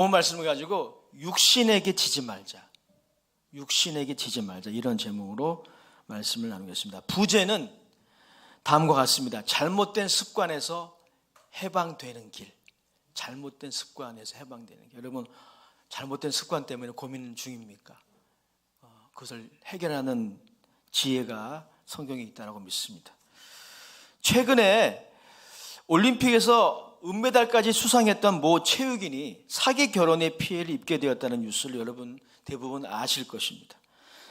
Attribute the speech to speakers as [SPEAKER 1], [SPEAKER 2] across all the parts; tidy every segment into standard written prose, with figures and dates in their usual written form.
[SPEAKER 1] 오늘 말씀을 가지고 육신에게 지지 말자. 육신에게 지지 말자. 이런 제목으로 말씀을 나누겠습니다. 부제는 다음과 같습니다. 잘못된 습관에서 해방되는 길. 잘못된 습관에서 해방되는 길. 여러분, 잘못된 습관 때문에 고민 중입니까? 그것을 해결하는 지혜가 성경에 있다고 믿습니다. 최근에 올림픽에서 은메달까지 수상했던 모 체육인이 사기 결혼의 피해를 입게 되었다는 뉴스를 여러분 대부분 아실 것입니다.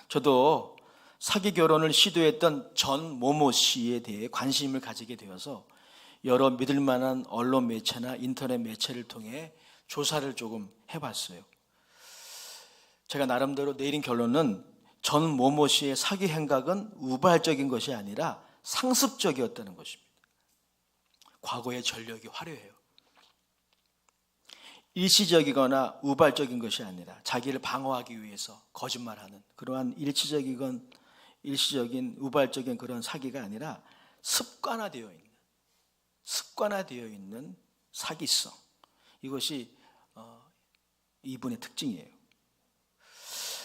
[SPEAKER 1] 저도 사기 결혼을 시도했던 전 모모 씨에 대해 관심을 가지게 되어서 여러 믿을 만한 언론 매체나 인터넷 매체를 통해 조사를 조금 해봤어요. 제가 나름대로 내린 결론은 전 모모 씨의 사기 행각은 우발적인 것이 아니라 상습적이었다는 것입니다. 과거의 전력이 화려해요. 일시적이거나 우발적인 것이 아니라 자기를 방어하기 위해서 거짓말하는 그러한 일시적인 우발적인 그런 사기가 아니라 습관화되어 있는 사기성. 이것이 이분의 특징이에요.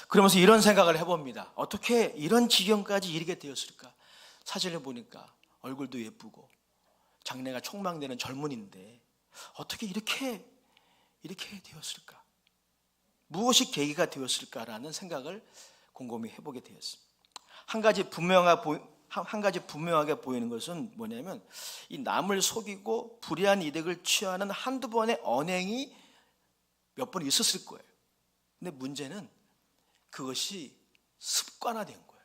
[SPEAKER 1] 그러면서 이런 생각을 해봅니다. 어떻게 이런 지경까지 이르게 되었을까? 사진을 보니까 얼굴도 예쁘고 장래가 촉망되는 젊은인데 어떻게 이렇게 되었을까? 무엇이 계기가 되었을까라는 생각을 곰곰이 해보게 되었습니다. 한 가지 분명하게 보이는 것은 뭐냐면 이 남을 속이고 불의한 이득을 취하는 한두 번의 언행이 몇 번 있었을 거예요. 근데 문제는 그것이 습관화된 거예요.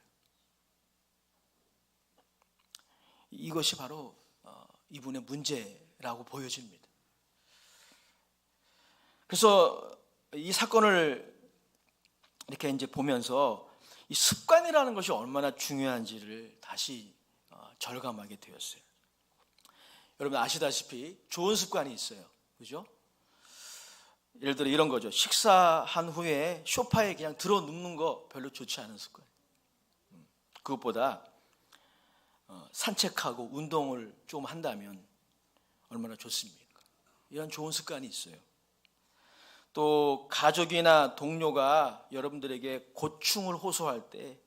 [SPEAKER 1] 이것이 바로 이분의 문제라고 보여집니다. 그래서 이 사건을 이렇게 이제 보면서 이 습관이라는 것이 얼마나 중요한지를 다시 절감하게 되었어요. 여러분 아시다시피 좋은 습관이 있어요. 그죠? 예를 들어 이런 거죠. 식사한 후에 소파에 그냥 들어 눕는 거 별로 좋지 않은 습관. 그것보다 산책하고 운동을 좀 한다면 얼마나 좋습니까? 이런 좋은 습관이 있어요. 또 가족이나 동료가 여러분들에게 고충을 호소할 때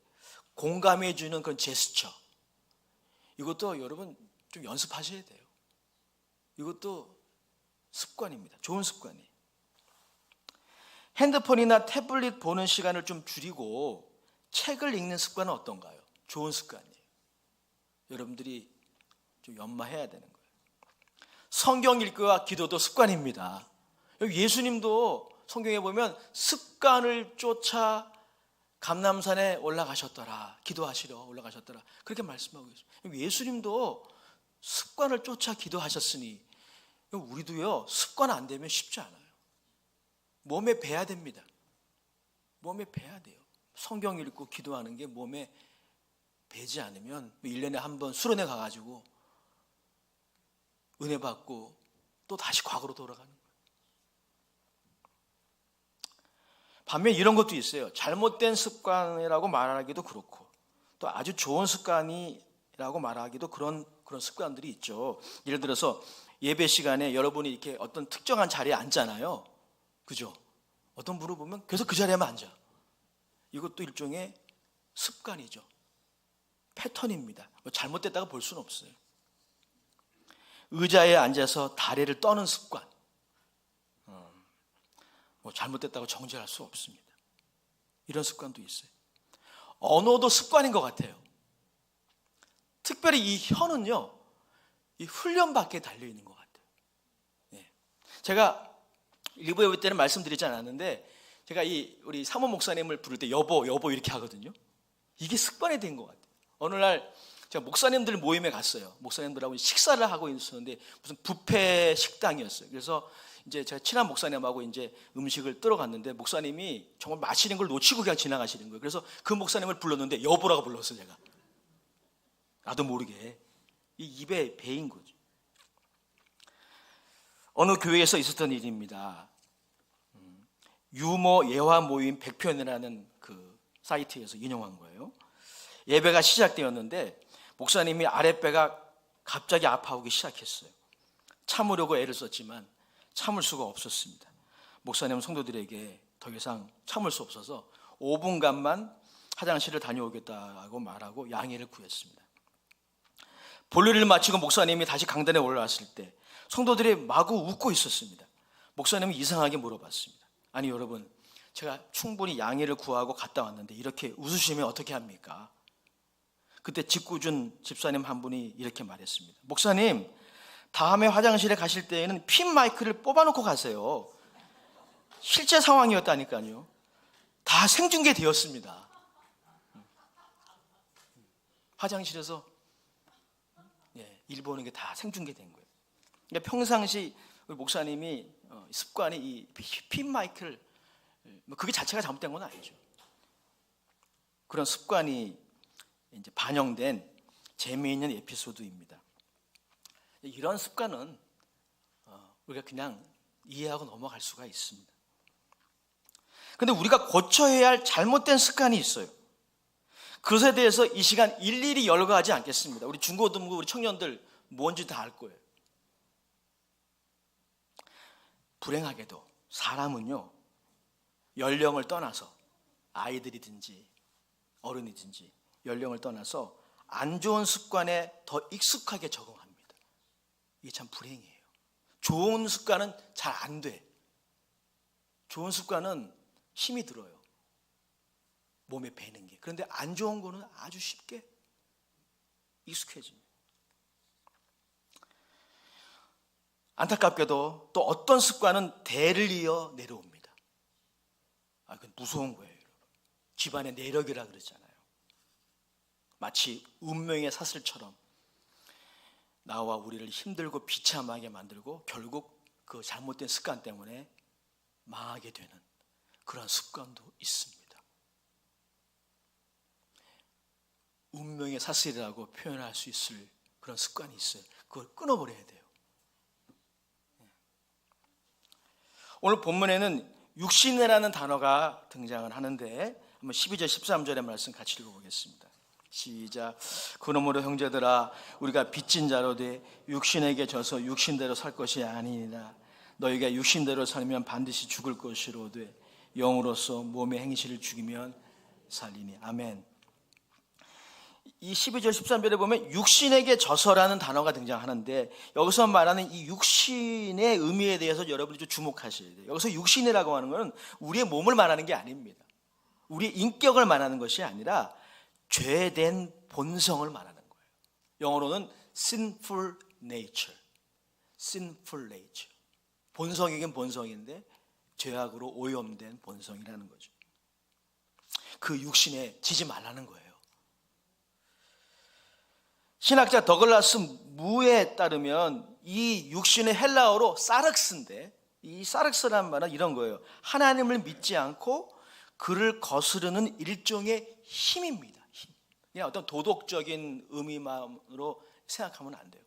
[SPEAKER 1] 공감해 주는 그런 제스처. 이것도 여러분 좀 연습하셔야 돼요. 이것도 습관입니다. 좋은 습관이에요. 핸드폰이나 태블릿 보는 시간을 좀 줄이고 책을 읽는 습관은 어떤가요? 좋은 습관이에요. 여러분들이 좀 연마해야 되는 거예요. 성경 읽기와 기도도 습관입니다. 예수님도 성경에 보면 습관을 쫓아 감람산에 올라가셨더라. 기도하시러 올라가셨더라. 그렇게 말씀하고 있어요. 예수님도 습관을 쫓아 기도하셨으니 우리도요 습관 안 되면 쉽지 않아요. 몸에 배야 됩니다. 몸에 배야 돼요. 성경 읽고 기도하는 게 몸에 배지 않으면 1년에 한 번 수련회 가가지고 은혜 받고 또 다시 과거로 돌아가는 거예요. 반면 이런 것도 있어요. 잘못된 습관이라고 말하기도 그렇고 또 아주 좋은 습관이라고 말하기도 그런 습관들이 있죠. 예를 들어서 예배 시간에 여러분이 이렇게 어떤 특정한 자리에 앉잖아요. 그죠? 어떤 분을 보면 계속 그 자리에만 앉아. 이것도 일종의 습관이죠. 패턴입니다. 잘못됐다고 볼 수는 없어요. 의자에 앉아서 다리를 떠는 습관. 잘못됐다고 정죄할 수 없습니다. 이런 습관도 있어요. 언어도 습관인 것 같아요. 특별히 이 혀는요, 이 훈련받기에 달려있는 것 같아요. 제가 일부에 볼 때는 말씀드리지 않았는데 제가 우리 사모 목사님을 부를 때 여보 이렇게 하거든요. 이게 습관이 된 것 같아요. 어느 날 제가 목사님들 모임에 갔어요. 목사님들하고 식사를 하고 있었는데 무슨 뷔페 식당이었어요. 그래서 이제 제가 친한 목사님하고 이제 음식을 뜨러 갔는데 목사님이 정말 마시는 걸 놓치고 그냥 지나가시는 거예요. 그래서 그 목사님을 불렀는데 여보라고 불렀어요. 제가 나도 모르게 이 입에 배인 거죠. 어느 교회에서 있었던 일입니다. 유머 예화 모임 100편이라는 그 사이트에서 인용한 거예요. 예배가 시작되었는데 목사님이 아랫배가 갑자기 아파오기 시작했어요. 참으려고 애를 썼지만 참을 수가 없었습니다. 목사님은 성도들에게 더 이상 참을 수 없어서 5분간만 화장실을 다녀오겠다고 말하고 양해를 구했습니다. 볼일을 마치고 목사님이 다시 강단에 올라왔을 때 성도들이 마구 웃고 있었습니다. 목사님은 이상하게 물어봤습니다. 아니 여러분, 제가 충분히 양해를 구하고 갔다 왔는데 이렇게 웃으시면 어떻게 합니까? 그때 직구준 집사님 한 분이 이렇게 말했습니다. 목사님, 다음에 화장실에 가실 때에는 핀 마이크를 뽑아놓고 가세요. 실제 상황이었다니까요. 다 생중계 되었습니다. 화장실에서 일 보는 게 다 생중계된 거예요. 그러니까 평상시 우리 목사님이 습관이 이 핀 마이크를, 그게 자체가 잘못된 건 아니죠. 그런 습관이 이제 반영된 재미있는 에피소드입니다. 이런 습관은 우리가 그냥 이해하고 넘어갈 수가 있습니다. 그런데 우리가 고쳐야 할 잘못된 습관이 있어요. 그것에 대해서 이 시간 일일이 열거하지 않겠습니다. 우리 중고등부 우리 청년들 뭔지 다 알 거예요. 불행하게도 사람은요, 연령을 떠나서 아이들이든지 어른이든지 연령을 떠나서 안 좋은 습관에 더 익숙하게 적응합니다. 이게 참 불행이에요. 좋은 습관은 잘 안 돼. 좋은 습관은 힘이 들어요. 몸에 배는 게. 그런데 안 좋은 거는 아주 쉽게 익숙해집니다. 안타깝게도 또 어떤 습관은 대를 이어 내려옵니다. 그건 무서운 거예요. 집안의 내력이라 그러잖아요. 마치 운명의 사슬처럼 나와 우리를 힘들고 비참하게 만들고 결국 그 잘못된 습관 때문에 망하게 되는 그런 습관도 있습니다. 운명의 사슬이라고 표현할 수 있을 그런 습관이 있어요. 그걸 끊어버려야 돼요. 오늘 본문에는 육신이라는 단어가 등장을 하는데 한번 12절 13절의 말씀 같이 읽어보겠습니다. 시작. 그러므로 형제들아, 우리가 빚진 자로 돼 육신에게 져서 육신대로 살 것이 아니니라. 너희가 육신대로 살면 반드시 죽을 것이로되 영으로서 몸의 행실을 죽이면 살리니. 아멘. 이 12절 13절에 보면 육신에게 져서라는 단어가 등장하는데 여기서 말하는 이 육신의 의미에 대해서 여러분이 좀 주목하셔야 돼요. 여기서 육신이라고 하는 것은 우리의 몸을 말하는 게 아닙니다. 우리의 인격을 말하는 것이 아니라 죄된 본성을 말하는 거예요. 영어로는 sinful nature. sinful nature. 본성이긴 본성인데 죄악으로 오염된 본성이라는 거죠. 그 육신에 지지 말라는 거예요. 신학자 더글라스 무에 따르면 이 육신의 헬라어로 사륵스인데, 이 사륵스라는 말은 이런 거예요. 하나님을 믿지 않고 그를 거스르는 일종의 힘입니다. 힘. 그냥 어떤 도덕적인 의미만으로 생각하면 안 돼요.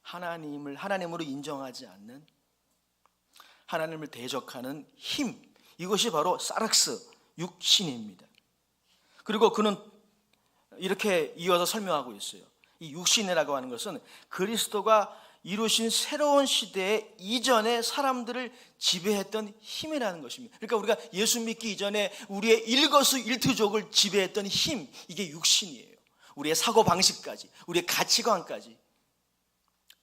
[SPEAKER 1] 하나님을 하나님으로 인정하지 않는, 하나님을 대적하는 힘, 이것이 바로 사륵스, 육신입니다. 그리고 그는 이렇게 이어서 설명하고 있어요. 이 육신이라고 하는 것은 그리스도가 이루신 새로운 시대의 이전에 사람들을 지배했던 힘이라는 것입니다. 그러니까 우리가 예수 믿기 이전에 우리의 일거수일투족을 지배했던 힘, 이게 육신이에요. 우리의 사고방식까지, 우리의 가치관까지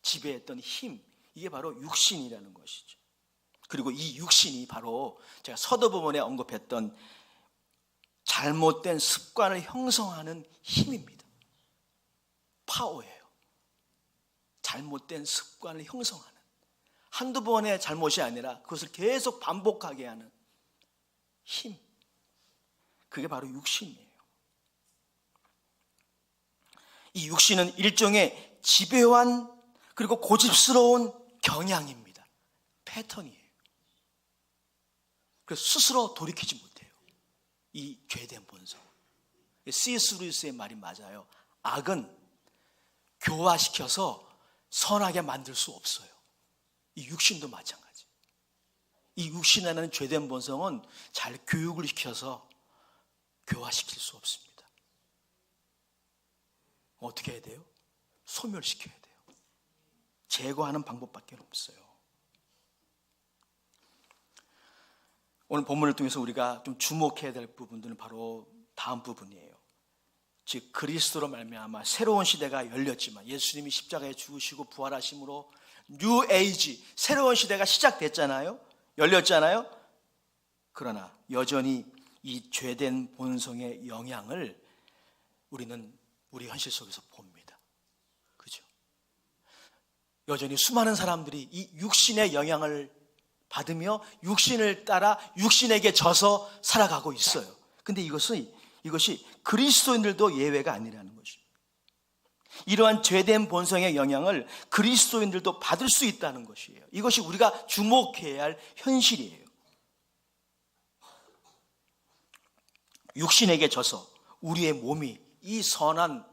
[SPEAKER 1] 지배했던 힘, 이게 바로 육신이라는 것이죠. 그리고 이 육신이 바로 제가 서두 부분에 언급했던 잘못된 습관을 형성하는 힘입니다. 파워예요. 잘못된 습관을 형성하는, 한두 번의 잘못이 아니라 그것을 계속 반복하게 하는 힘, 그게 바로 육신이에요. 이 육신은 일종의 집요한 그리고 고집스러운 경향입니다. 패턴이에요. 그래서 스스로 돌이키지 못해요. 이 죄된 본성. C.S. 루이스의 말이 맞아요. 악은 교화시켜서 선하게 만들 수 없어요. 이 육신도 마찬가지. 이 육신이라는 죄된 본성은 잘 교육을 시켜서 교화시킬 수 없습니다. 어떻게 해야 돼요? 소멸시켜야 돼요. 제거하는 방법밖에 없어요. 오늘 본문을 통해서 우리가 좀 주목해야 될 부분들은 바로 다음 부분이에요. 즉 그리스도로 말미암아 새로운 시대가 열렸지만, 예수님이 십자가에 죽으시고 부활하심으로 뉴 에이지, 새로운 시대가 시작됐잖아요. 열렸잖아요. 그러나 여전히 이 죄된 본성의 영향을 우리는 우리 현실 속에서 봅니다. 그죠? 여전히 수많은 사람들이 이 육신의 영향을 받으며 육신을 따라 육신에게 져서 살아가고 있어요. 근데 이것이 그리스도인들도 예외가 아니라는 것입니다. 이러한 죄된 본성의 영향을 그리스도인들도 받을 수 있다는 것이에요. 이것이 우리가 주목해야 할 현실이에요. 육신에게 져서 우리의 몸이, 이 선한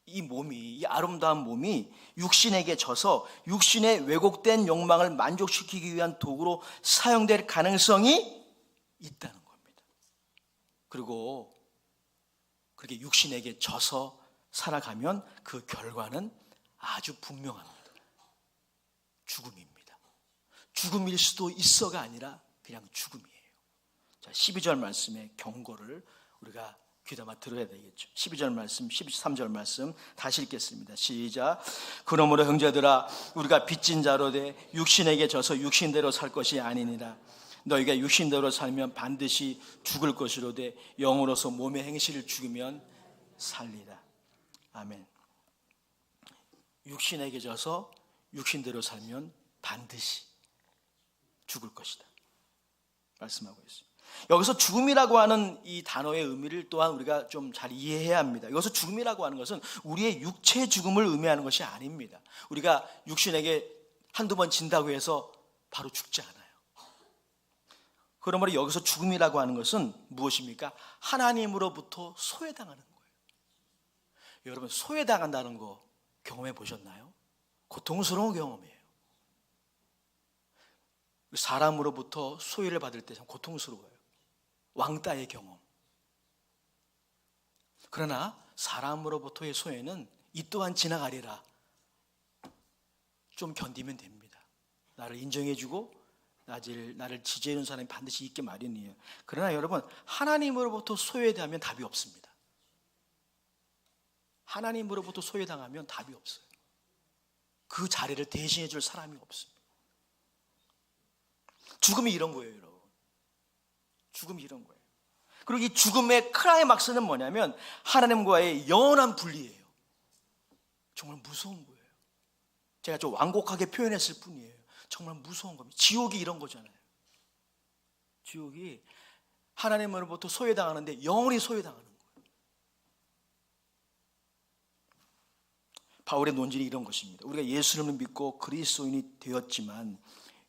[SPEAKER 1] 이 몸이, 이 아름다운 몸이 육신에게 져서 육신의 왜곡된 욕망을 만족시키기 위한 도구로 사용될 가능성이 있다는 겁니다. 그리고 그렇게 육신에게 져서 살아가면 그 결과는 아주 분명합니다. 죽음입니다. 죽음일 수도 있어가 아니라 그냥 죽음이에요. 자, 12절 말씀의 경고를 우리가 귀담아 들어야 되겠죠. 12절 말씀, 13절 말씀 다시 읽겠습니다. 시작. 그러므로 형제들아, 우리가 빚진 자로 돼 육신에게 져서 육신대로 살 것이 아니니라. 너희가 육신대로 살면 반드시 죽을 것이로 돼 영으로서 몸의 행실을 죽이면 살리라. 아멘. 육신에게 져서 육신대로 살면 반드시 죽을 것이다 말씀하고 있습니다. 여기서 죽음이라고 하는 이 단어의 의미를 또한 우리가 좀 잘 이해해야 합니다. 여기서 죽음이라고 하는 것은 우리의 육체 죽음을 의미하는 것이 아닙니다. 우리가 육신에게 한두 번 진다고 해서 바로 죽지 않아요. 그러므로 여기서 죽음이라고 하는 것은 무엇입니까? 하나님으로부터 소외당하는 거예요. 여러분, 소외당한다는 거 경험해 보셨나요? 고통스러운 경험이에요. 사람으로부터 소외를 받을 때 참 고통스러워요. 왕따의 경험. 그러나 사람으로부터의 소외는 이 또한 지나가리라. 좀 견디면 됩니다. 나를 인정해주고 나를 지지해주는 사람이 반드시 있게 마련이에요. 그러나 여러분, 하나님으로부터 소외당하면 답이 없습니다. 하나님으로부터 소외당하면 답이 없어요. 그 자리를 대신해 줄 사람이 없습니다. 죽음이 이런 거예요, 여러분. 죽음이 이런 거예요. 그리고 이 죽음의 클라이막스는 뭐냐면 하나님과의 영원한 분리예요. 정말 무서운 거예요. 제가 좀 완곡하게 표현했을 뿐이에요. 정말 무서운 겁니다. 지옥이 이런 거잖아요. 지옥이 하나님으로부터 소외당하는데 영원히 소외당하는 거예요. 바울의 논지는 이런 것입니다. 우리가 예수님을 믿고 그리스도인이 되었지만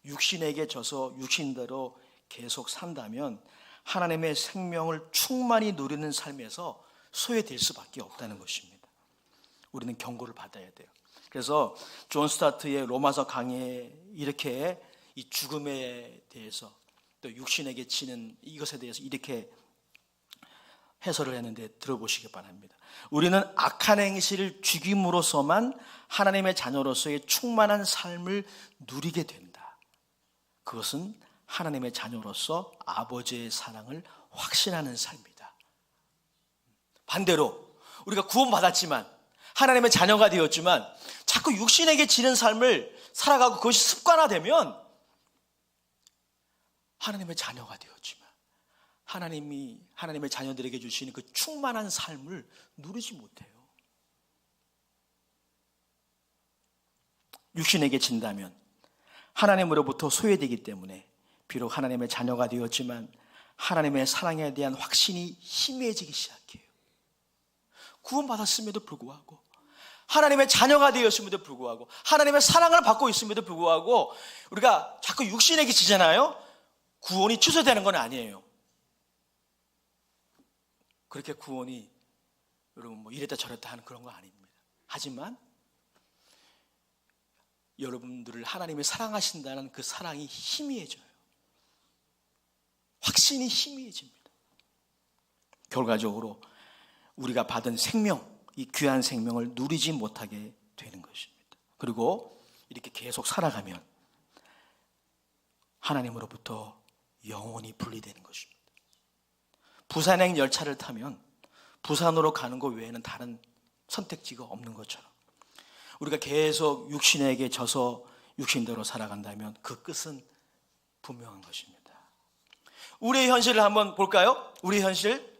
[SPEAKER 1] 육신에게 져서 육신대로 계속 산다면 하나님의 생명을 충만히 누리는 삶에서 소외될 수밖에 없다는 것입니다. 우리는 경고를 받아야 돼요. 그래서 존 스타트의 로마서 강의에 이렇게 이 죽음에 대해서 또 육신에게 치는 이것에 대해서 이렇게 해설을 했는데 들어보시기 바랍니다. 우리는 악한 행실을 죽임으로써만 하나님의 자녀로서의 충만한 삶을 누리게 된다. 그것은 하나님의 자녀로서 아버지의 사랑을 확신하는 삶이다. 반대로 우리가 구원받았지만 하나님의 자녀가 되었지만 자꾸 육신에게 지는 삶을 살아가고 그것이 습관화되면 하나님의 자녀가 되었지만 하나님이 하나님의 자녀들에게 주시는 그 충만한 삶을 누리지 못해요. 육신에게 진다면 하나님으로부터 소외되기 때문에 비록 하나님의 자녀가 되었지만 하나님의 사랑에 대한 확신이 희미해지기 시작해요. 구원받았음에도 불구하고 하나님의 자녀가 되었음에도 불구하고 하나님의 사랑을 받고 있음에도 불구하고 우리가 자꾸 육신에게 지잖아요. 구원이 취소되는 건 아니에요. 그렇게 구원이 여러분 뭐 이랬다 저랬다 하는 그런 거 아닙니다. 하지만 여러분들을 하나님이 사랑하신다는 그 사랑이 희미해져요. 확신이 희미해집니다. 결과적으로 우리가 받은 생명, 이 귀한 생명을 누리지 못하게 되는 것입니다. 그리고 이렇게 계속 살아가면 하나님으로부터 영원히 분리되는 것입니다. 부산행 열차를 타면 부산으로 가는 것 외에는 다른 선택지가 없는 것처럼 우리가 계속 육신에게 져서 육신대로 살아간다면 그 끝은 분명한 것입니다. 우리의 현실을 한번 볼까요? 우리의 현실.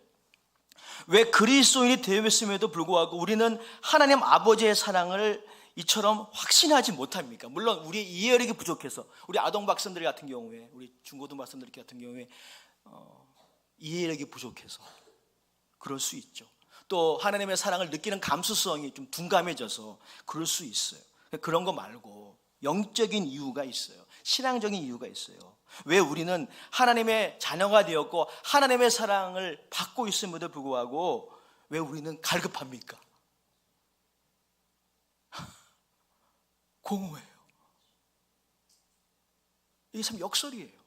[SPEAKER 1] 왜 그리스도인이 되었음에도 불구하고 우리는 하나님 아버지의 사랑을 이처럼 확신하지 못합니까? 물론 우리의 이해력이 부족해서, 우리 아동 박사들 같은 경우에, 우리 중고등 박사들 같은 경우에 이해력이 부족해서 그럴 수 있죠. 또 하나님의 사랑을 느끼는 감수성이 좀 둔감해져서 그럴 수 있어요. 그런 거 말고 영적인 이유가 있어요. 신앙적인 이유가 있어요. 왜 우리는 하나님의 자녀가 되었고 하나님의 사랑을 받고 있음에도 불구하고 왜 우리는 갈급합니까? 공허해요. 이게 참 역설이에요.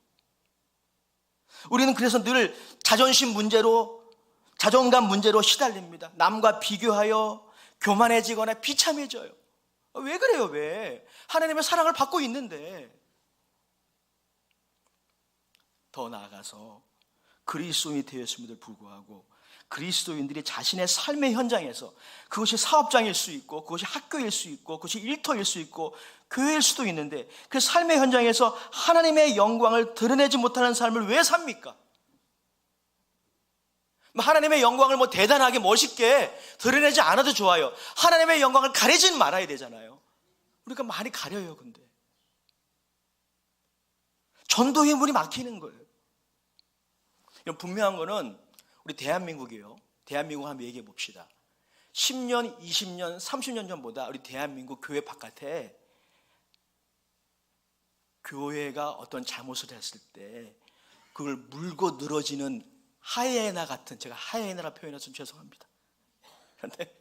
[SPEAKER 1] 우리는 그래서 늘 자존심 문제로, 자존감 문제로 시달립니다. 남과 비교하여 교만해지거나 비참해져요. 왜 그래요? 왜? 하나님의 사랑을 받고 있는데. 더 나아가서 그리스도인이 되었음에도 불구하고 그리스도인들이 자신의 삶의 현장에서, 그것이 사업장일 수 있고 그것이 학교일 수 있고 그것이 일터일 수 있고 교회일 수도 있는데, 그 삶의 현장에서 하나님의 영광을 드러내지 못하는 삶을 왜 삽니까? 하나님의 영광을 대단하게 멋있게 드러내지 않아도 좋아요. 하나님의 영광을 가리진 말아야 되잖아요. 우리가 많이 가려요. 근데 전도의 문이 막히는 거예요. 분명한 거는 우리 대한민국이에요. 대한민국 한번 얘기해 봅시다. 10년, 20년, 30년 전보다 우리 대한민국 교회 바깥에 교회가 어떤 잘못을 했을 때 그걸 물고 늘어지는 하이에나 같은, 제가 하이에나라 표현해서 죄송합니다. 그런데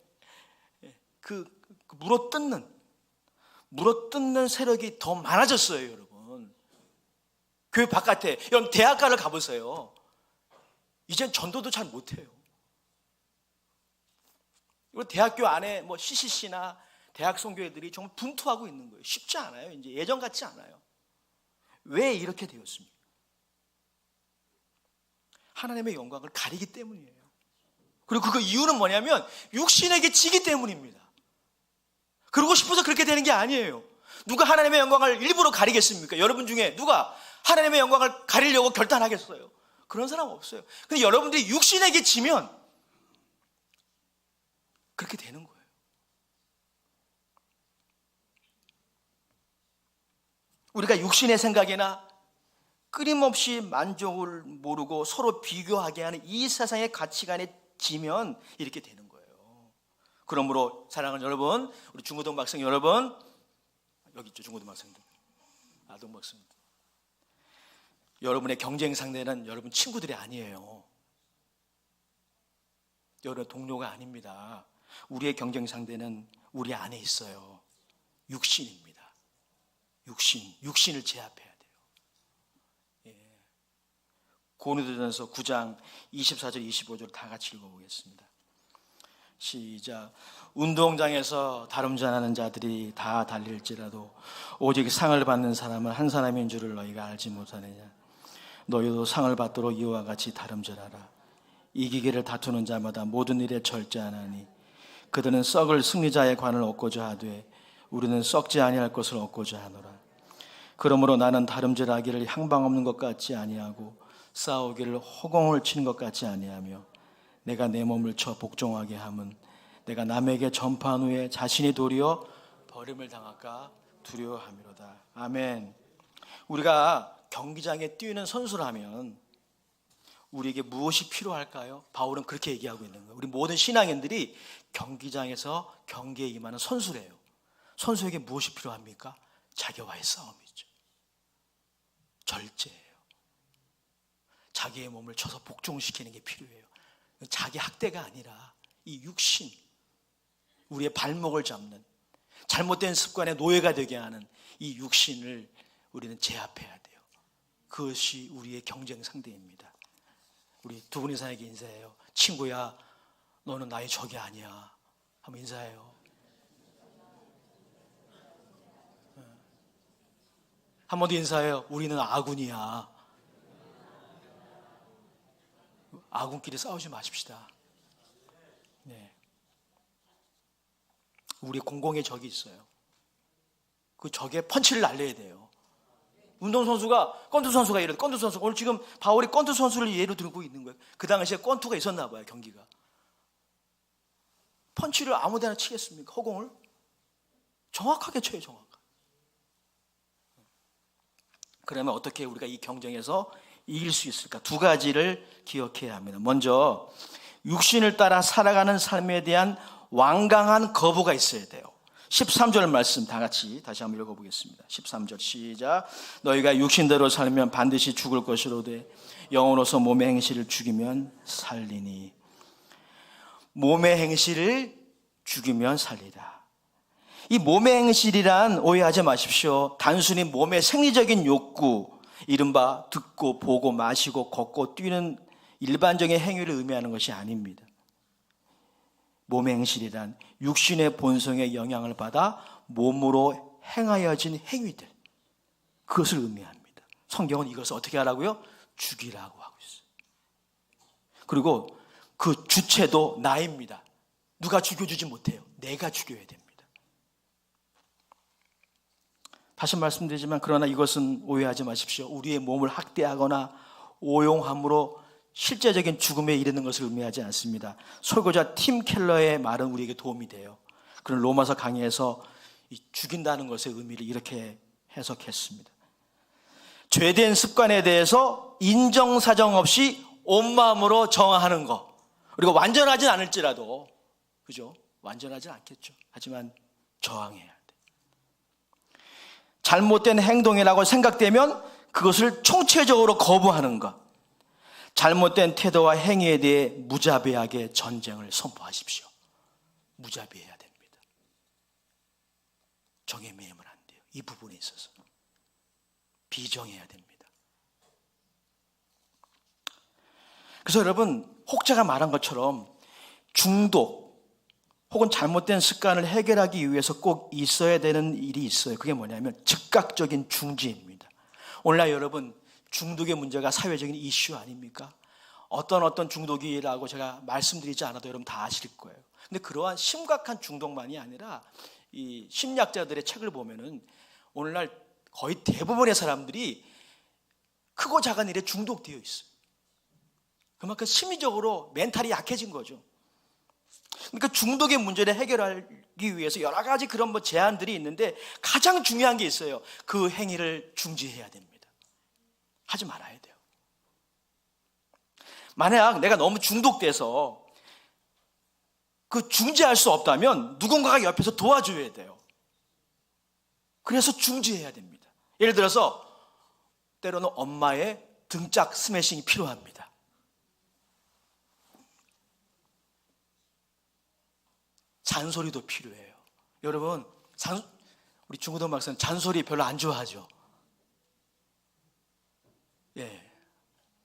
[SPEAKER 1] 물어뜯는 세력이 더 많아졌어요, 여러분. 교회 바깥에, 여러분 대학가를 가보세요. 이젠 전도도 잘 못해요. 대학교 안에 CCC나 대학 선교회들이 정말 분투하고 있는 거예요. 쉽지 않아요. 이제 예전 같지 않아요. 왜 이렇게 되었습니까? 하나님의 영광을 가리기 때문이에요. 그리고 그 이유는 뭐냐면 육신에게 지기 때문입니다. 그러고 싶어서 그렇게 되는 게 아니에요. 누가 하나님의 영광을 일부러 가리겠습니까? 여러분 중에 누가 하나님의 영광을 가리려고 결단하겠어요? 그런 사람 없어요. 근데 여러분들이 육신에게 지면 그렇게 되는 거예요. 우리가 육신의 생각이나 끊임없이 만족을 모르고 서로 비교하게 하는 이 세상의 가치관에 지면 이렇게 되는 거예요. 그러므로 사랑하는 여러분, 우리 중고등 학생 여러분, 여기 있죠, 중고등 학생들, 아동 학생들, 여러분의 경쟁 상대는 여러분 친구들이 아니에요. 여러분 동료가 아닙니다. 우리의 경쟁 상대는 우리 안에 있어요. 육신입니다. 육신을 제압해야 돼요. 예. 고린도전서 9장 24절 25절 다 같이 읽어보겠습니다. 시작. 운동장에서 다름질하는 자들이 다 달릴지라도 오직 상을 받는 사람은 한 사람인 줄을 너희가 알지 못하느냐. 너희도 상을 받도록 이와 같이 다름질하라. 이기기를 다투는 자마다 모든 일에 절제하나니 그들은 썩을 승리자의 관을 얻고자 하되 우리는 썩지 아니할 것을 얻고자 하노라. 그러므로 나는 다름질하기를 향방 없는 것 같지 아니하고 싸우기를 허공을 치는 것 같지 아니하며 내가 내 몸을 쳐 복종하게 함은 내가 남에게 전파한 후에 자신이 도리어 버림을 당할까 두려워함이로다. 아멘. 우리가 경기장에 뛰는 선수라면 우리에게 무엇이 필요할까요? 바울은 그렇게 얘기하고 있는 거예요. 우리 모든 신앙인들이 경기장에서 경기에 임하는 선수래요. 선수에게 무엇이 필요합니까? 자기와의 싸움이죠. 절제예요. 자기의 몸을 쳐서 복종시키는 게 필요해요. 자기 학대가 아니라 이 육신, 우리의 발목을 잡는 잘못된 습관의 노예가 되게 하는 이 육신을 우리는 제압해야 돼요. 그것이 우리의 경쟁 상대입니다. 우리 두 분 이상에게 인사해요. 친구야, 너는 나의 적이 아니야. 한번 인사해요. 한 번 더 인사해요. 우리는 아군이야. 아군끼리 싸우지 마십시다. 네. 우리 공공의 적이 있어요. 그 적에 펀치를 날려야 돼요. 운동선수가, 권투 선수가 예를 들어, 권투 선수, 오늘 지금 바울이 권투 선수를 예로 들고 있는 거예요. 그 당시에 권투가 있었나 봐요, 경기가. 펀치를 아무 데나 치겠습니까? 허공을? 정확하게 쳐요, 정확하게. 그러면 어떻게 우리가 이 경쟁에서 이길 수 있을까? 두 가지를 기억해야 합니다. 먼저 육신을 따라 살아가는 삶에 대한 완강한 거부가 있어야 돼요. 13절 말씀 다 같이 다시 한번 읽어보겠습니다. 13절 시작. 너희가 육신대로 살면 반드시 죽을 것이로되 영으로서 몸의 행실을 죽이면 살리니. 몸의 행실을 죽이면 살리라. 이 몸의 행실이란 오해하지 마십시오. 단순히 몸의 생리적인 욕구, 이른바 듣고 보고 마시고 걷고 뛰는 일반적인 행위를 의미하는 것이 아닙니다. 몸의 행실이란 육신의 본성의 영향을 받아 몸으로 행하여진 행위들, 그것을 의미합니다. 성경은 이것을 어떻게 하라고요? 죽이라고 하고 있어요. 그리고 그 주체도 나입니다. 누가 죽여주지 못해요. 내가 죽여야 됩니다. 다시 말씀드리지만 그러나 이것은 오해하지 마십시오. 우리의 몸을 학대하거나 오용함으로 실제적인 죽음에 이르는 것을 의미하지 않습니다. 설교자 팀 켈러의 말은 우리에게 도움이 돼요. 그런 로마서 강의에서 이 죽인다는 것의 의미를 이렇게 해석했습니다. 죄된 습관에 대해서 인정사정 없이 온 마음으로 정하는 것. 우리가 완전하진 않을지라도, 그죠? 완전하진 않겠죠. 하지만 저항해야 돼. 잘못된 행동이라고 생각되면 그것을 총체적으로 거부하는 것. 잘못된 태도와 행위에 대해 무자비하게 전쟁을 선포하십시오. 무자비해야 됩니다. 정에 매이면 안 돼요. 이 부분에 있어서 비정해야 됩니다. 그래서 여러분, 혹자가 말한 것처럼 중독 혹은 잘못된 습관을 해결하기 위해서 꼭 있어야 되는 일이 있어요. 그게 뭐냐면 즉각적인 중지입니다. 오늘날 여러분, 중독의 문제가 사회적인 이슈 아닙니까? 어떤 중독이라고 제가 말씀드리지 않아도 여러분 다 아실 거예요. 근데 그러한 심각한 중독만이 아니라 이 심리학자들의 책을 보면은 오늘날 거의 대부분의 사람들이 크고 작은 일에 중독되어 있어요. 그만큼 심리적으로 멘탈이 약해진 거죠. 그러니까 중독의 문제를 해결하기 위해서 여러 가지 그런 제안들이 있는데 가장 중요한 게 있어요. 그 행위를 중지해야 됩니다. 하지 말아야 돼요. 만약 내가 너무 중독돼서 그 중지할 수 없다면 누군가가 옆에서 도와줘야 돼요. 그래서 중지해야 됩니다. 예를 들어서 때로는 엄마의 등짝 스매싱이 필요합니다. 잔소리도 필요해요. 여러분, 우리 중고등 박사는 잔소리 별로 안 좋아하죠. 예,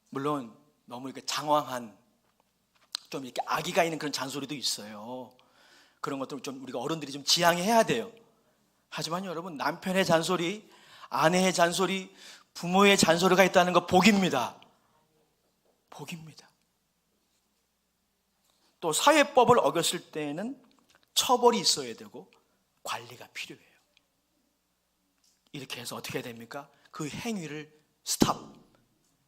[SPEAKER 1] 물론 너무 이렇게 장황한 좀 이렇게 악의가 있는 그런 잔소리도 있어요. 그런 것들을 좀 우리가 어른들이 좀 지양해야 돼요. 하지만 여러분, 남편의 잔소리, 아내의 잔소리, 부모의 잔소리가 있다는 거 복입니다. 복입니다. 또 사회법을 어겼을 때에는 처벌이 있어야 되고 관리가 필요해요. 이렇게 해서 어떻게 해야 됩니까? 그 행위를 스탑,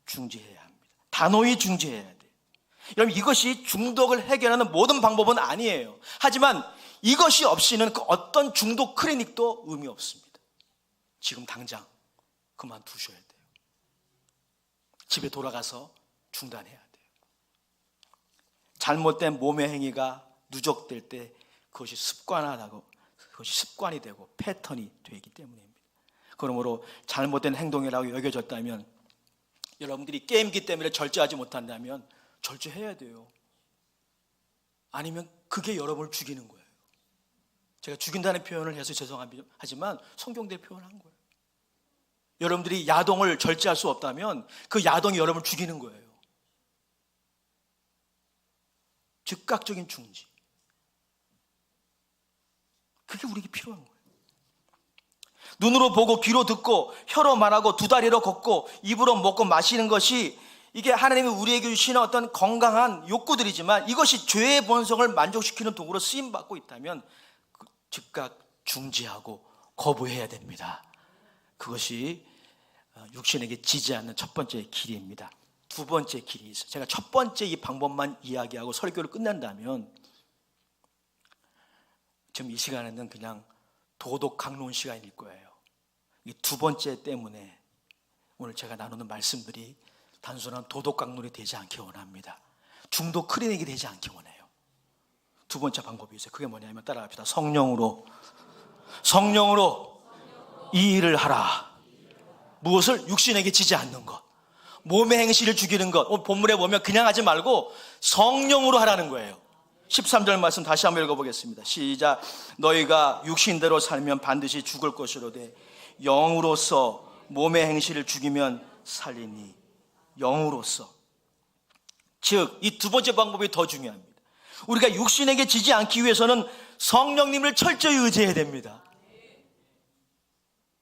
[SPEAKER 1] 중지해야 합니다. 단호히 중지해야 돼요. 여러분, 이것이 중독을 해결하는 모든 방법은 아니에요. 하지만 이것이 없이는 그 어떤 중독 클리닉도 의미 없습니다. 지금 당장 그만두셔야 돼요. 집에 돌아가서 중단해야 돼요. 잘못된 몸의 행위가 누적될 때 그것이 습관화하고 그것이 습관이 되고 패턴이 되기 때문입니다. 그러므로 잘못된 행동이라고 여겨졌다면, 여러분들이 게임기 때문에 절제하지 못한다면 절제해야 돼요. 아니면 그게 여러분을 죽이는 거예요. 제가 죽인다는 표현을 해서 죄송하지만 성경대로 표현한 거예요. 여러분들이 야동을 절제할 수 없다면 그 야동이 여러분을 죽이는 거예요. 즉각적인 중지. 그게 우리에게 필요한 거예요. 눈으로 보고 귀로 듣고 혀로 말하고 두 다리로 걷고 입으로 먹고 마시는 것이 이게 하나님이 우리에게 주시는 어떤 건강한 욕구들이지만 이것이 죄의 본성을 만족시키는 도구로 쓰임받고 있다면 즉각 중지하고 거부해야 됩니다. 그것이 육신에게 지지 않는 첫 번째 길입니다. 두 번째 길이 있어요. 제가 첫 번째 이 방법만 이야기하고 설교를 끝낸다면 지금 이 시간에는 그냥 도덕 강론 시간일 거예요. 이 두 번째 때문에 오늘 제가 나누는 말씀들이 단순한 도덕 강론이 되지 않기 원합니다. 중독 클리닉이 되지 않기 원해요. 두 번째 방법이 있어요. 그게 뭐냐면 따라합시다. 성령으로 이 일을 하라. 무엇을? 육신에게 지지 않는 것, 몸의 행실을 죽이는 것. 본문에 보면 그냥 하지 말고 성령으로 하라는 거예요. 13절 말씀 다시 한번 읽어보겠습니다. 시작. 너희가 육신대로 살면 반드시 죽을 것이로되 영으로서 몸의 행실을 죽이면 살리니. 영으로서. 즉 이 두 번째 방법이 더 중요합니다. 우리가 육신에게 지지 않기 위해서는 성령님을 철저히 의지해야 됩니다.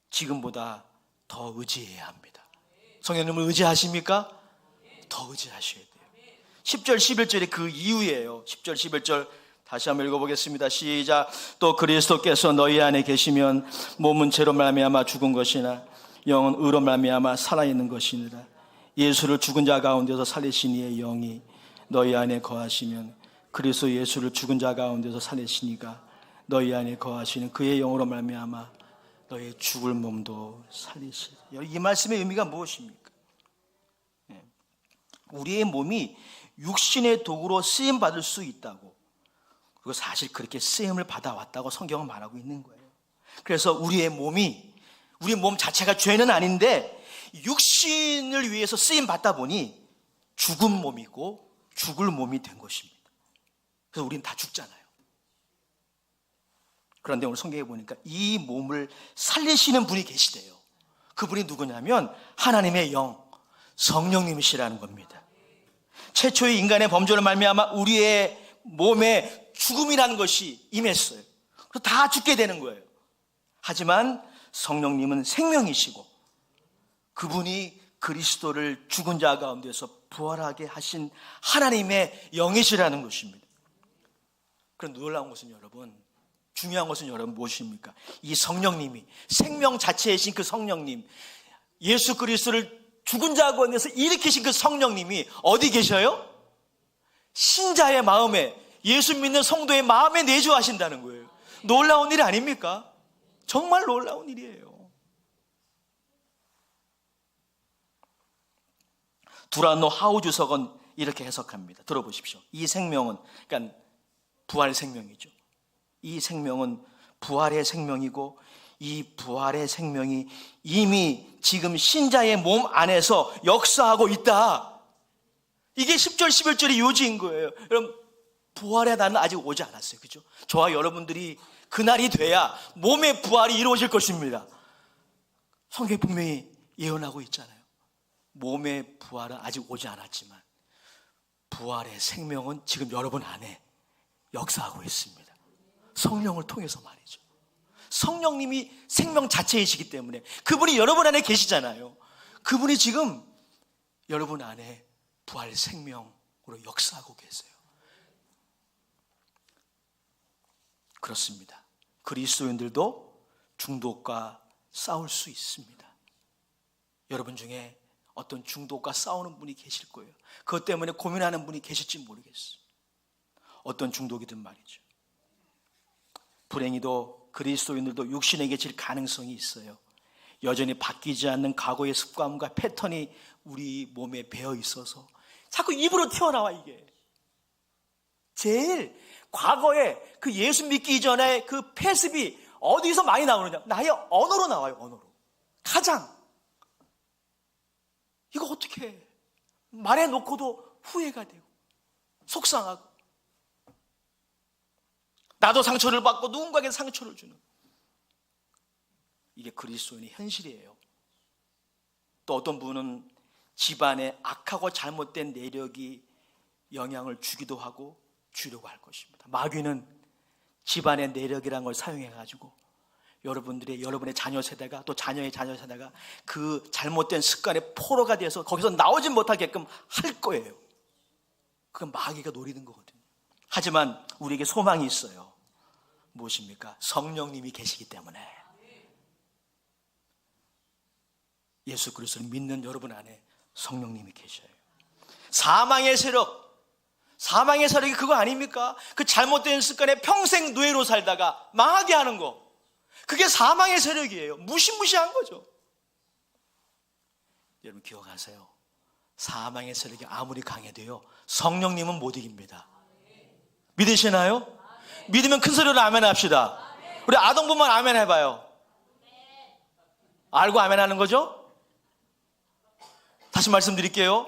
[SPEAKER 1] 지금보다 더 의지해야 합니다. 성령님을 의지하십니까? 더 의지하셔야 돼요. 10절 11절이 그 이유예요. 10절 11절 다시 한번 읽어보겠습니다. 시작. 또 그리스도께서 너희 안에 계시면 몸은 죄로 말미암아 죽은 것이나 영은 의로 말미암아 살아있는 것이니라. 예수를 죽은 자 가운데서 살리신 이의 영이 너희 안에 거하시면 그리스도 예수를 죽은 자 가운데서 살리시니가 너희 안에 거하시는 그의 영으로 말미암아 너의 죽을 몸도 살리시리. 이 말씀의 의미가 무엇입니까? 우리의 몸이 육신의 도구로 쓰임받을 수 있다고, 그리고 사실 그렇게 쓰임을 받아왔다고 성경은 말하고 있는 거예요. 그래서 우리 몸 자체가 죄는 아닌데 육신을 위해서 쓰임받다 보니 죽은 몸이고 죽을 몸이 된 것입니다. 그래서 우리는 다 죽잖아요. 그런데 오늘 성경에 보니까 이 몸을 살리시는 분이 계시대요. 그분이 누구냐면 하나님의 영, 성령님이시라는 겁니다. 최초의 인간의 범죄로 말미암아 우리의 몸에 죽음이라는 것이 임했어요. 그래서 다 죽게 되는 거예요. 하지만 성령님은 생명이시고 그분이 그리스도를 죽은 자 가운데서 부활하게 하신 하나님의 영이시라는 것입니다. 그런 놀라운 것은 여러분, 중요한 것은 여러분 무엇입니까? 이 성령님이, 생명 자체이신 그 성령님, 예수 그리스도를 죽은 자 가운데서 일으키신 그 성령님이 어디 계셔요? 신자의 마음에, 예수 믿는 성도의 마음에 내주하신다는 거예요. 놀라운 일 아닙니까? 정말 놀라운 일이에요. 두란노 하우 주석은 이렇게 해석합니다. 들어보십시오. 이 생명은, 그러니까 부활 생명이죠. 이 생명은 부활의 생명이고 이 부활의 생명이 이미 지금 신자의 몸 안에서 역사하고 있다. 이게 10절 11절의 요지인 거예요. 여러분, 부활의 날은 아직 오지 않았어요. 그죠? 저와 여러분들이 그날이 돼야 몸의 부활이 이루어질 것입니다. 성경이 분명히 예언하고 있잖아요. 몸의 부활은 아직 오지 않았지만 부활의 생명은 지금 여러분 안에 역사하고 있습니다. 성령을 통해서 말이죠. 성령님이 생명 자체이시기 때문에 그분이 여러분 안에 계시잖아요. 그분이 지금 여러분 안에 부활 생명으로 역사하고 계세요. 그렇습니다. 그리스도인들도 중독과 싸울 수 있습니다. 여러분 중에 어떤 중독과 싸우는 분이 계실 거예요. 그것 때문에 고민하는 분이 계실지 모르겠어요. 어떤 중독이든 말이죠. 불행히도 그리스도인들도 육신에게 질 가능성이 있어요. 여전히 바뀌지 않는 과거의 습관과 패턴이 우리 몸에 배어 있어서 자꾸 입으로 튀어나와. 이게 제일 과거에 그 예수 믿기 이전에 그 패습이 어디서 많이 나오느냐? 나의 언어로 나와요. 언어로. 가장. 이거 어떻게 해? 말해놓고도 후회가 되고 속상하고 나도 상처를 받고 누군가에게 상처를 주는, 이게 그리스도인의 현실이에요. 또 어떤 분은 집안에 악하고 잘못된 내력이 영향을 주기도 하고 주려고 할 것입니다. 마귀는 집안의 내력이라는 걸 사용해가지고 여러분의 자녀 세대가, 또 자녀의 자녀 세대가 그 잘못된 습관의 포로가 돼서 거기서 나오지 못하게끔 할 거예요. 그건 마귀가 노리는 거거든요. 하지만 우리에게 소망이 있어요. 무엇입니까? 성령님이 계시기 때문에. 예수 그리스도를 믿는 여러분 안에 성령님이 계셔요. 사망의 세력이 그거 아닙니까? 그 잘못된 습관에 평생 노예로 살다가 망하게 하는 거, 그게 사망의 세력이에요. 무시무시한 거죠. 여러분 기억하세요. 사망의 세력이 아무리 강해도요, 성령님은 못 이깁니다. 믿으시나요? 믿으면 큰 소리로 아멘 합시다. 우리 아동부만 아멘 해봐요. 알고 아멘 하는 거죠? 다시 말씀드릴게요.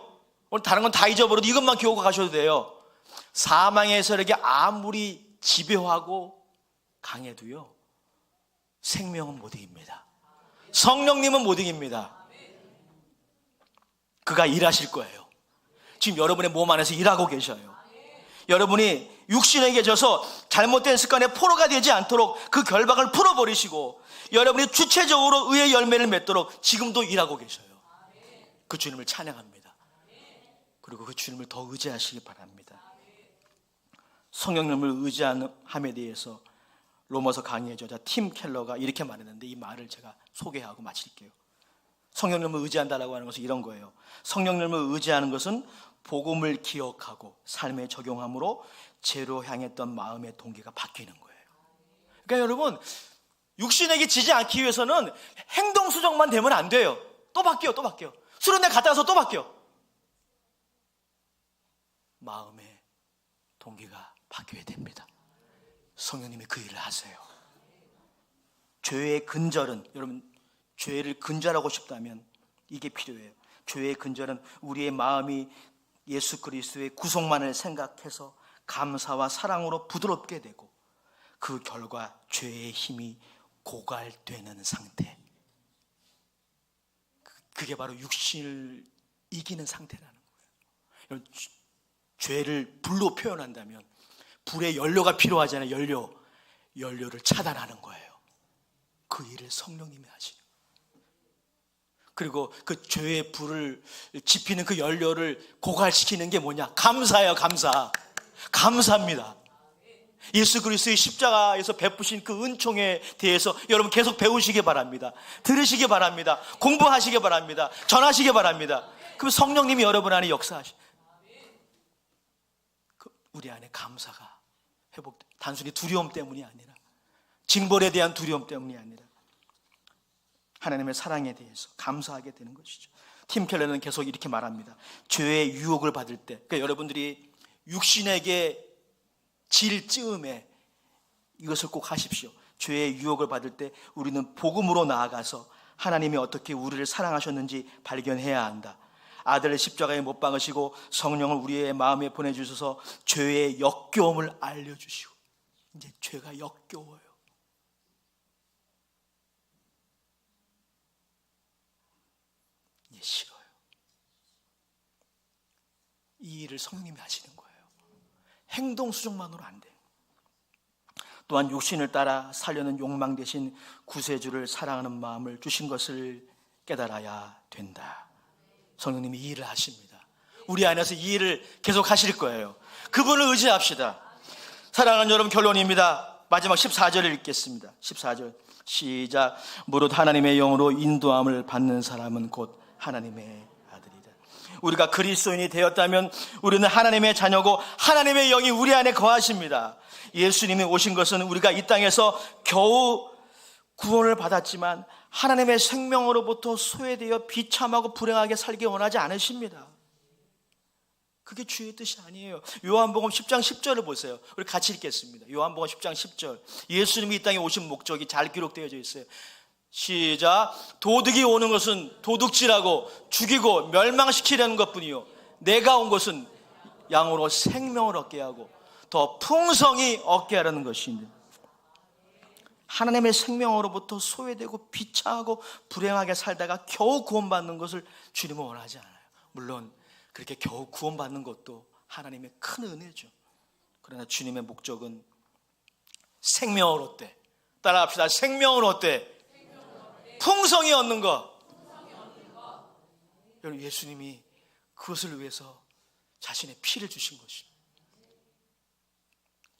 [SPEAKER 1] 오늘 다른 건 다 잊어버려도 이것만 기억하고 가셔도 돼요. 사망의 세력이 아무리 지배하고 강해도요, 생명은 못 이깁니다. 성령님은 못 이깁니다. 그가 일하실 거예요. 지금 여러분의 몸 안에서 일하고 계셔요. 여러분이 육신에게 져서 잘못된 습관의 포로가 되지 않도록 그 결박을 풀어버리시고, 여러분이 주체적으로 의의 열매를 맺도록 지금도 일하고 계셔요. 그 주님을 찬양합니다. 그리고 그 주님을 더 의지하시기 바랍니다. 성령님을 의지함에 대해서 로마서 강의의 저자 팀 켈러가 이렇게 말했는데, 이 말을 제가 소개하고 마칠게요. 성령님을 의지한다라고 하는 것은 이런 거예요. 성령님을 의지하는 것은 복음을 기억하고 삶에 적용함으로 죄로 향했던 마음의 동기가 바뀌는 거예요. 그러니까 여러분, 육신에게 지지 않기 위해서는 행동 수정만 되면 안 돼요. 또 바뀌어. 술은 내 갖다 와서 또 바뀌어. 마음의 동기가 바뀌어야 됩니다. 성령님이 그 일을 하세요. 죄의 근절은, 여러분, 죄를 근절하고 싶다면 이게 필요해요. 죄의 근절은 우리의 마음이 예수 그리스도의 구속만을 생각해서 감사와 사랑으로 부드럽게 되고, 그 결과 죄의 힘이 고갈되는 상태, 그게 바로 육신을 이기는 상태라는 거예요. 죄를 불로 표현한다면 불의 연료가 필요하잖아요. 연료를 차단하는 거예요. 그 일을 성령님이 하시는 거예요. 그리고 그 죄의 불을 지피는 그 연료를 고갈시키는 게 뭐냐? 감사예요. 감사합니다. 예수 그리스도의 십자가에서 베푸신 그 은총에 대해서 여러분 계속 배우시기 바랍니다. 들으시기 바랍니다. 공부하시기 바랍니다. 전하시기 바랍니다. 그럼 성령님이 여러분 안에 우리 안에 감사가 회복돼. 단순히 두려움 때문이 아니라, 징벌에 대한 두려움 때문이 아니라 하나님의 사랑에 대해서 감사하게 되는 것이죠. 팀 켈러는 계속 이렇게 말합니다. 죄의 유혹을 받을 때, 그러니까 여러분들이 육신에게 질 찌음에 이것을 꼭 하십시오. 죄의 유혹을 받을 때 우리는 복음으로 나아가서 하나님이 어떻게 우리를 사랑하셨는지 발견해야 한다. 아들을 십자가에 못 박으시고 성령을 우리의 마음에 보내주셔서 죄의 역겨움을 알려주시고, 이제 죄가 역겨워요. 이제 싫어요. 이 일을 성령님이 하시는 거예요. 행동 수정만으로 안 돼요. 또한 육신을 따라 살려는 욕망 대신 구세주를 사랑하는 마음을 주신 것을 깨달아야 된다. 성령님이 이 일을 하십니다. 우리 안에서 이 일을 계속 하실 거예요. 그분을 의지합시다. 사랑하는 여러분, 결론입니다. 마지막 14절을 읽겠습니다. 14절 시작. 무릇 하나님의 영으로 인도함을 받는 사람은 곧 하나님의 아들이다. 우리가 그리스도인이 되었다면 우리는 하나님의 자녀고 하나님의 영이 우리 안에 거하십니다. 예수님이 오신 것은 우리가 이 땅에서 겨우 구원을 받았지만 하나님의 생명으로부터 소외되어 비참하고 불행하게 살기 원하지 않으십니다. 그게 주의 뜻이 아니에요. 요한복음 10장 10절을 보세요. 우리 같이 읽겠습니다. 요한복음 10장 10절. 예수님이 이 땅에 오신 목적이 잘 기록되어져 있어요. 시작. 도둑이 오는 것은 도둑질하고 죽이고 멸망시키려는 것뿐이요, 내가 온 것은 양으로 생명을 얻게 하고 더 풍성히 얻게 하라는 것입니다. 하나님의 생명으로부터 소외되고 비참하고 불행하게 살다가 겨우 구원받는 것을 주님은 원하지 않아요. 물론 그렇게 겨우 구원받는 것도 하나님의 큰 은혜죠. 그러나 주님의 목적은 생명을 얻되 따라합시다. 생명을 어때? 풍성히 얻는 것. 여러분, 예수님이 그것을 위해서 자신의 피를 주신 것입니다.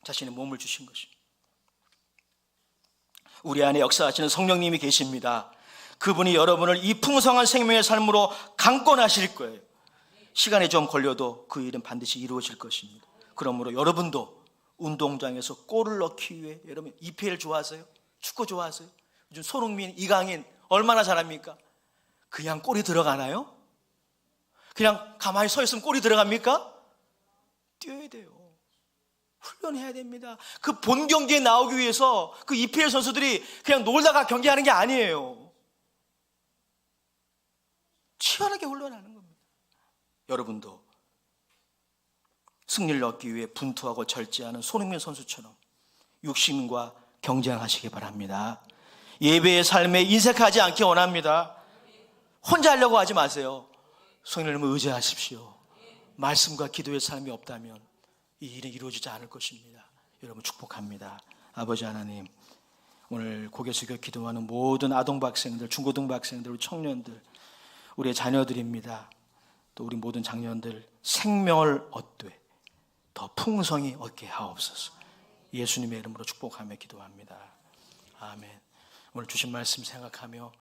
[SPEAKER 1] 자신의 몸을 주신 것입니다. 우리 안에 역사하시는 성령님이 계십니다. 그분이 여러분을 이 풍성한 생명의 삶으로 강권하실 거예요. 시간이 좀 걸려도 그 일은 반드시 이루어질 것입니다. 그러므로 여러분도 운동장에서 골을 넣기 위해, 여러분 EPL 좋아하세요? 축구 좋아하세요? 요즘 손흥민, 이강인 얼마나 잘합니까? 그냥 골이 들어가나요? 그냥 가만히 서 있으면 골이 들어갑니까? 뛰어야 돼요. 훈련해야 됩니다. 그 본 경기에 나오기 위해서 그 EPL 선수들이 그냥 놀다가 경기하는 게 아니에요. 치열하게 훈련하는 겁니다. 여러분도 승리를 얻기 위해 분투하고 절제하는 손흥민 선수처럼 육신과 경쟁하시기 바랍니다. 예배의 삶에 인색하지 않기 원합니다. 혼자 하려고 하지 마세요. 성령님을 의지하십시오. 말씀과 기도의 삶이 없다면 이 일은 이루어지지 않을 것입니다. 여러분 축복합니다. 아버지 하나님, 오늘 고개 숙여 기도하는 모든 아동부 학생들, 중고등부 학생들, 우리 청년들, 우리의 자녀들입니다. 또 우리 모든 장년들 생명을 얻되 더 풍성히 얻게 하옵소서. 예수님의 이름으로 축복하며 기도합니다. 아멘. 오늘 주신 말씀 생각하며